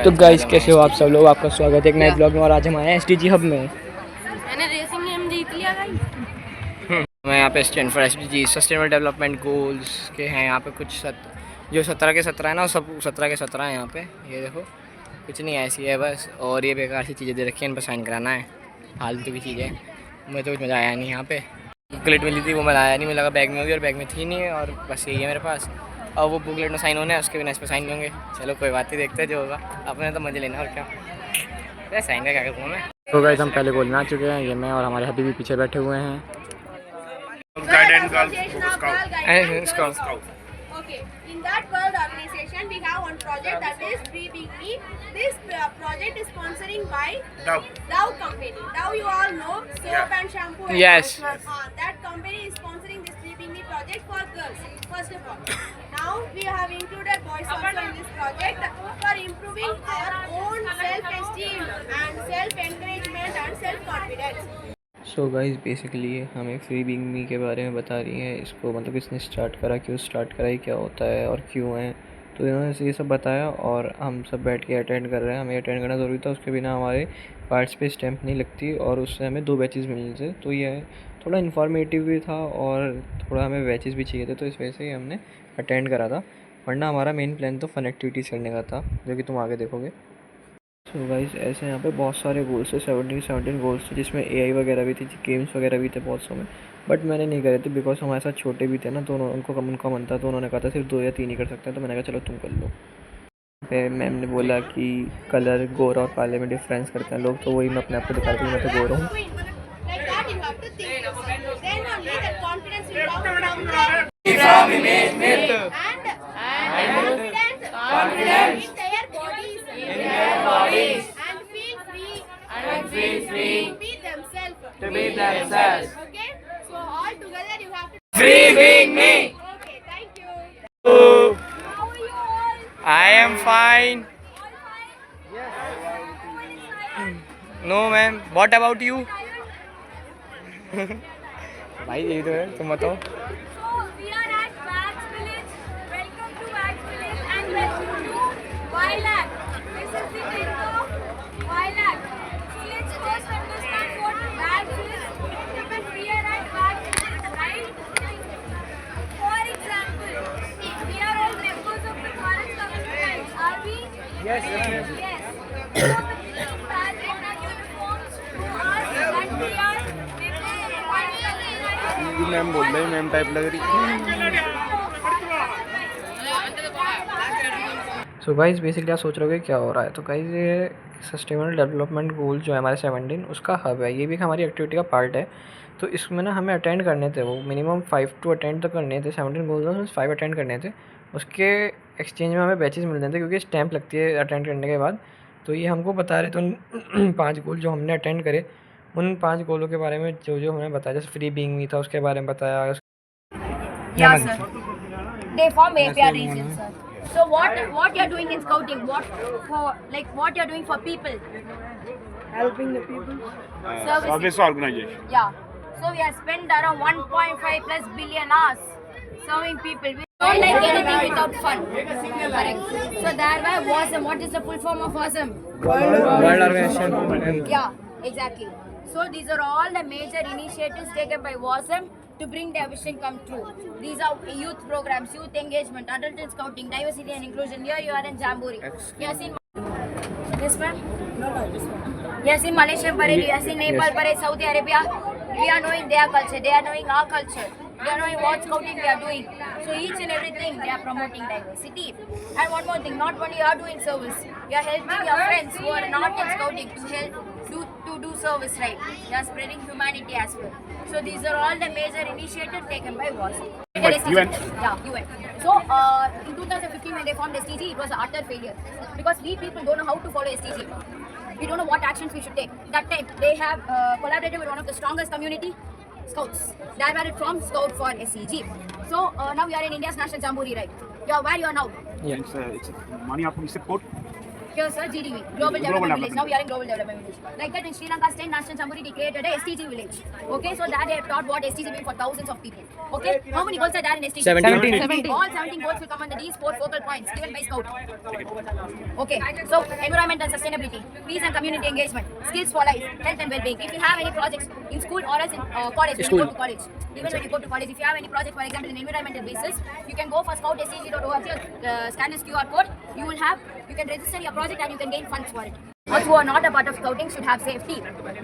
तो गाइस कैसे हो आप सब लोग, आपका स्वागत है एक नए ब्लॉग में। और आज हम आए हैं एसडीजी हब में। मैंने रेसिंग गेम जीत लिया गाइस। मैं यहाँ पे stand for SDG sustainable development goals के हैं। यहाँ पे कुछ जो 17 के 17 है ना, सब 17 के 17 है यहाँ पे। ये देखो, कुछ नहीं ऐसी है बस। और ये बेकार सी चीज़ें दे रखी हैं, इन पर साइन कराना है, फालतू की चीज़ें। मुझे तो कुछ मज़ा आया नहीं यहाँ पे। बुकलेट मिली थी, वो मज़ा आया नहीं, मुझे लगा बैग में होगी और बैग में थी नहीं। और बस यही है मेरे पास। और वो बुकलेट में साइन होना है, उसके बिना इस पर साइन नहीं होंगे। चलो कोई बात नहीं, देखते हैं जो होगा। अपने तो मज़े लेना और क्या। अरे साइन का क्या करूँ मैं। तो गाइस हम पहले गोल में आ चुके हैं, ये मैं और हमारे हबी भी पीछे बैठे हुए हैं। Okay, in that world organization, we have one project that is Free Big Me. This project is sponsoring by Dove company. Dove, you all know, soap and shampoo. Yes. That company is sponsoring this Free Big Me project for girls. First of all, now we have included boys also in this project for improving our own self-esteem and self-encouragement and self-confidence. So guys basically हमें free being me के बारे में बता रही है। इसको मतलब किसने स्टार्ट करा, क्यों स्टार्ट करा, ये क्या होता है और क्यों है। तो इन्होंने ये सब बताया और हम सब बैठ के अटेंड कर रहे हैं। हमें अटेंड करना ज़रूरी था, उसके बिना हमारे कार्ड्स पे स्टैंप नहीं लगती और उससे हमें 2 बैचेस मिलने थे। तो ये थोड़ा इन्फॉर्मेटिव भी था और थोड़ा हमें बैचेस भी चाहिए थे, तो इस वजह से ही हमने अटेंड करा था। वरना हमारा मेन प्लान तो फ़न एक्टिविटीज़ करने का था, जो कि तुम आगे देखोगे। सो गाइस ऐसे यहाँ पे बहुत सारे गोल्स थे, 17 गोल्स थे, जिसमें एआई वगैरह भी थी, गेम्स वगैरम भी थे बहुत सौ में। बट मैंने नहीं करे थे बिकॉज हमारे साथ छोटे भी थे ना, तो उनका मन था, तो उन्होंने कहा था सिर्फ 2 या 3 ही कर सकते हैं। तो मैंने कहा चलो तुम कर लो। फिर मैम ने बोला कि कलर गोरा और काले में डिफरेंस करते हैं लोग, तो वही मैं अपने आप को दिखा रही हूँ, मैं तो गोरा हूँ। Like that you have to think. Then only that confidence will come from confidence in their bodies and feel free to be themselves. Okay, so all together you have to Free being me. Okay, thank you. How are you all? I am fine. No ma'am. What about you? भाई यही तो है, तुम बताओ। So we are at Wax Village. Welcome to Wax Village and welcome to Vilac. This is the thing of Vilac. So let's first understand what Wax is. Because we are at Wax Village, right? For example, we are all members of the forest community. Are we? Yes. Yes. So the team has given us uniforms to us that we are members of the forest community. Ma'am बोल रही, ma'am type लग रही। So guys basically आप सोच रहे हो क्या हो रहा है। तो गाइस ये सस्टेनेबल डेवलपमेंट गोल जो है हमारे 17, उसका हब है। ये भी हमारी एक्टिविटी का पार्ट है। तो इसमें ना हमें अटेंड करने थे, वो मिनिमम 5 to अटेंड तो करने थे। 17 गोल्स में 5 अटेंड करने थे। उसके एक्सचेंज में हमें बैचेस मिलते थे, क्योंकि स्टैंप लगती है अटेंड करने के बाद। तो ये हमको बता रहे थे उन 5 गोल जो हमने अटेंड करे, उन 5 गोलों के बारे में जो जो हमें बताया। जैसे फ्री बीइंग मी था, उसके बारे में बताया। Yeah, sir. They form APR region, sir. So what you're doing in scouting? What you're doing for people? Helping the people. Service organization. Yeah. So we have spent around 1.5 plus billion hours serving people. We don't like anything without fun. Correct. So thereby WASM. What is the full form of WASM? World organisation. Yeah, exactly. So these are all the major initiatives taken by WASM to bring their vision come true. These are youth programs, youth engagement, adult in scouting, diversity and inclusion. Here you are in Jamboree. You have seen this one? You have seen Malaysian parade, you have seen Nepal parade, Saudi Arabia. We are knowing their culture, they are knowing our culture. They are knowing what scouting we are doing. So each and everything they are promoting diversity. And one more thing, not only you are doing service, you are helping your friends who are not in scouting to help do service, right? You are spreading humanity as well. So these are all the major initiatives taken by WASM. UN. Yeah, UN. So in 2015 when they formed STG, it was an utter failure because we people don't know how to follow STG. We don't know what actions we should take. That time they have collaborated with one of the strongest community, Scouts. They are it from Scout for SCG. So now we are in India's National Jamboree, right? Where you are now? It's money after we support. Here, sir, GDV, Global Development Village. Now we are in Global Development Village. Like that, in Sri Lanka's 10th National Jamboree, they created a STG village. Okay, so that they have taught what STG means for thousands of people. Okay, how many goals are there in STG? 17. All 17 goals will come under these 4 focal points given by Scout. Okay, so environment and sustainability, peace and community engagement, skills for life, health and well-being. If you have any projects in school or else in college, when you go to college, even when you go to college, if you have any project, for example, in environmental basis, you can go for scoutstg.org, scan this QR code, you can register your project and you can gain funds for it. Those who are not a part of scouting should have safety.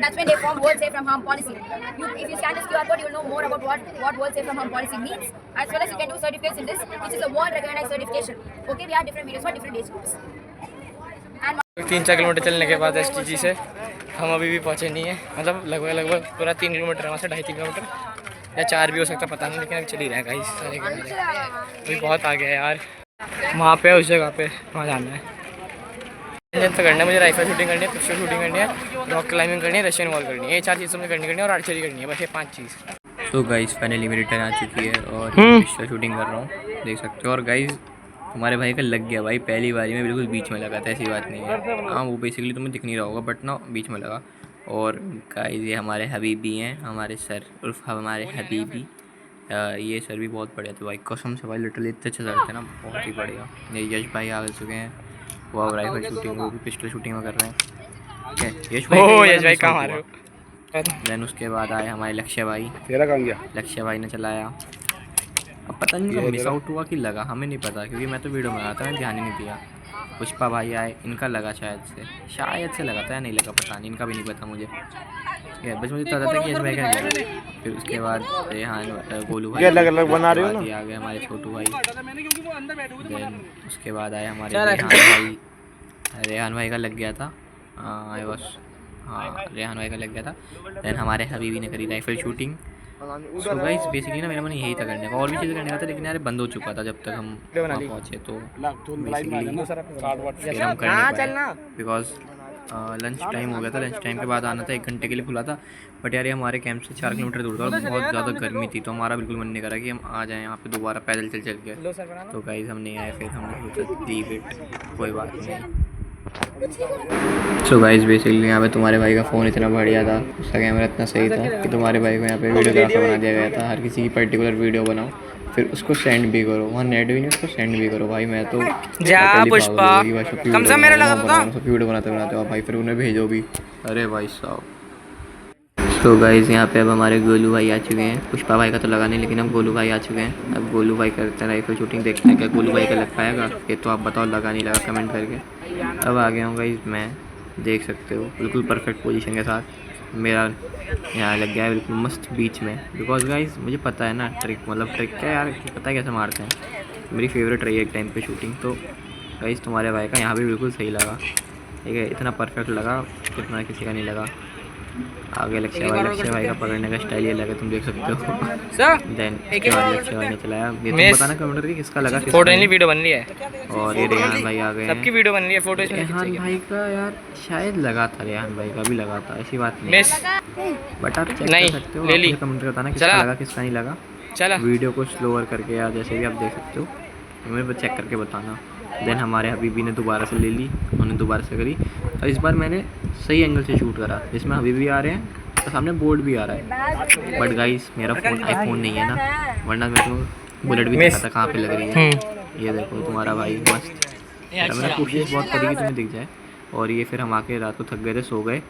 That's when they form World Safe from Harm policy. If you scan this QR code, you will know more about what World Safe from Harm policy means, as well as you can do certificates in this, which is a world recognized certification. Okay, we have different videos for different age groups. And 3-4 kilometre चलने के बाद STG से हम अभी भी पहुँचे नहीं है, मतलब लगभग पूरा 3 किलोमीटर, वहाँ से 2.5-3 किलोमीटर या 4 भी हो सकता पता नहीं, लेकिन अभी चल ही रहा है गाइस सारे के सारे। अभी बहुत आगे है यार, वहाँ पे उस जगह पे वहाँ जाना है। तो करना है मुझे, राइफल शूटिंग करनी है, पिस्टल शूटिंग करनी है, रॉक क्लाइंबिंग करनी है, रशियन वॉल करनी है, ये 4 चीज़ मुझे करनी है और आर्चरी करनी है, बस ये 5 चीज़। तो गाइस फाइनली मेरी टर्न आ चुकी है और पिस्टल शूटिंग कर रहा हूँ, देख सकते हो। और गाइस हमारे भाई का लग गया भाई, पहली बारी में बिल्कुल बीच में लगा था, ऐसी बात नहीं है। हाँ वो बेसिकली तुम्हें दिख नहीं रहा होगा, बट ना बीच में लगा। और गाइस ये हमारे हबीबी हैं, हमारे सर उर्फ हमारे हबीबी। ये सर भी बहुत बढ़िया थे भाई, कसम से भाई, लिटरली इतने अच्छे सर थे ना, बहुत ही बढ़िया। ये यश भाई आ चुके हैं, वो राइफल शूटिंग, वो भी पिस्टल शूटिंग में कर रहे हैं। क्या यश भाई कहाँ आ रहे हो? देन उसके बाद आए हमारे लक्ष्य भाई। तेरा कहाँ गया? लक्ष्य भाई ने चलाया। अब पता नहीं उनका मिस आउट हुआ कि लगा, हमें नहीं पता, क्योंकि मैं तो वीडियो में रहा था, मैंने ध्यान ही नहीं दिया। पुष्पा भाई आए, इनका लगा शायद से लगा था या नहीं लगा, पता नहीं, इनका भी नहीं पता मुझे। बस मुझे पता था कि यश भाई का नहीं लगा। फिर उसके बाद रेहान, गोलू भाई अलग बना रहे हो ना? आ गए हमारे छोटू भाई। देन उसके बाद आए हमारे रेहान भाई का लग गया था, हाँ रेहान भाई का लग गया था। देन हमारे हबीबी ने करी rifle shooting. So guys basically ना मेरा मन यही था करने का, और भी चीज़ें करने का था, लेकिन यार बंद हो चुका था जब तक हम वहाँ पहुँचे। तो बेसिकली हम करने बिकॉज लंच टाइम हो गया था, लंच टाइम के बाद आना था, 1 घंटे के लिए खुला था। बट यार ये हमारे कैंप से 4 किलोमीटर दूर था और बहुत ज़्यादा गर्मी थी, तो हमारा बिल्कुल मन नहीं करा कि हम आ जाएँ यहाँ पे दोबारा पैदल चल के। तो गाइस हम नहीं आए, फिर हमने सोचा लीव इट, कोई बात नहीं। सो गाइस बेसिकली यहाँ पे तुम्हारे भाई का फ़ोन इतना बढ़िया था, उसका कैमरा इतना सही था कि तुम्हारे भाई को यहाँ पे वीडियोग्राफर बना दिया गया था। हर किसी की पर्टिकुलर वीडियो बनाओ, फिर उसको सेंड भी करो, वहाँ नेट भी नहीं, उसको सेंड भी करो। भाई मैं तो पुष्पा कम से मेरा लगा था, वीडियो बनाते हो भाई, फिर उन्हें भेजो भी। अरे भाई साहब। तो गाइस यहाँ पे अब हमारे गोलू भाई आ चुके हैं, पुष्पा भाई का तो लगा नहीं, लेकिन अब गोलू भाई आ चुके हैं। अब गोलू भाई करते हैं राइफल शूटिंग, देखते हैं क्या गोलू भाई का लग पाएगा। ये तो आप बताओ लगा नहीं लगा कमेंट करके। अब आ गया हूँ गाइस मैं, देख सकते हो बिल्कुल परफेक्ट पोजीशन के साथ मेरा यहाँ लग गया है, बिल्कुल मस्त बीच में। बिकॉज गाइस मुझे पता है ना ट्रिक, मतलब ट्रिक क्या यार, पता है कैसे मारते हैं, मेरी फेवरेट रही है एक टाइम पे शूटिंग। तो गाइस तुम्हारे भाई का यहाँ भी बिल्कुल सही लगा, ठीक है, इतना परफेक्ट लगा कितना किसी का नहीं लगा। आगे लक्ष्य भाई का पकड़ने का स्टाइल ये लगा, तुम देख सकते हो। देन लक्ष्य भाई ने चलाया, ये तुम बताना कमेंट करके किसका लगा, फोटो नहीं वीडियो बन रही है। और ये रेहान भाई आ गए, सबकी वीडियो बन रही है, फोटो रेहान भाई का यार शायद लगा था, रेहान भाई का भी लगा था, ऐसी बात नहीं, बट आप चेक कर सकते हो, आप कमेंट में बताना किसका लगा किसका नहीं लगा। चला वीडियो को स्लोअर करके या जैसे भी आप देख सकते हो, हमें चेक करके बताना। देन हमारे हबीबी ने दोबारा से ले ली, उन्होंने दोबारा से करी, और इस बार मैंने सही एंगल से शूट करा, जिसमें हबीबी आ रहे हैं और सामने बोर्ड भी आ रहा है। बट गाइस मेरा फ़ोन आईफोन नहीं है ना, वरना मैं तो बुलेट भी देखा था कहाँ पे लग रही है। ये देखो तुम्हारा भाई मस्त, मैंने कोशिश बहुत करी कि तुम्हें दिख जाए। और ये फिर हम आके रात को थक गए थे, सो गए।